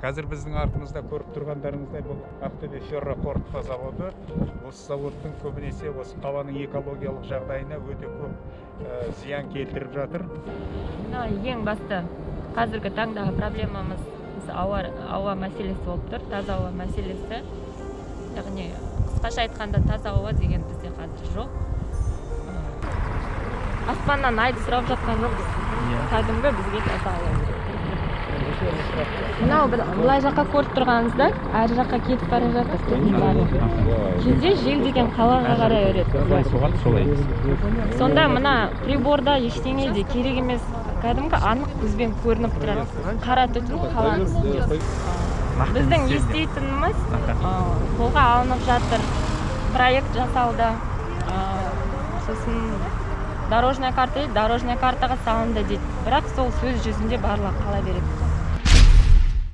Қазір біздің артымызда көріп тұрғандарыңыздай бұл Ақтөбе ферроқорытпа заводы. Осы заводтың көбінесе осы қаланың экологиялық жағдайына өте көп зиян келтіріп жатыр. Ең басты қазіргі таңдағы проблемамыз ауа мәселесі болып тұр, таза ауа мәселесі. Яғни қысқаша айтқанда таза ауа деген бізде қазір жоқ. Аспаннан айды сұрап жатқан жоқпыз. Кәдімгі бізге таза ауа. Мынау былай жаққа көріп тұрғаныңызда, әр жаққа кетіп бара жатыр техникалар. Кезде жел деген қалаға қарай өреді. Сонда мына приборда ештеңе де керек емес. Кәдімгі анық көзбен көрініп тұрады. Қара түтін қаланың үстінде. Біздің естейтініміз қолға алынып жатыр. Проект жасалды. Сосын дорожная картаға салынды дейді. Бірақ сол сөз жүзінде барлығы қала береді.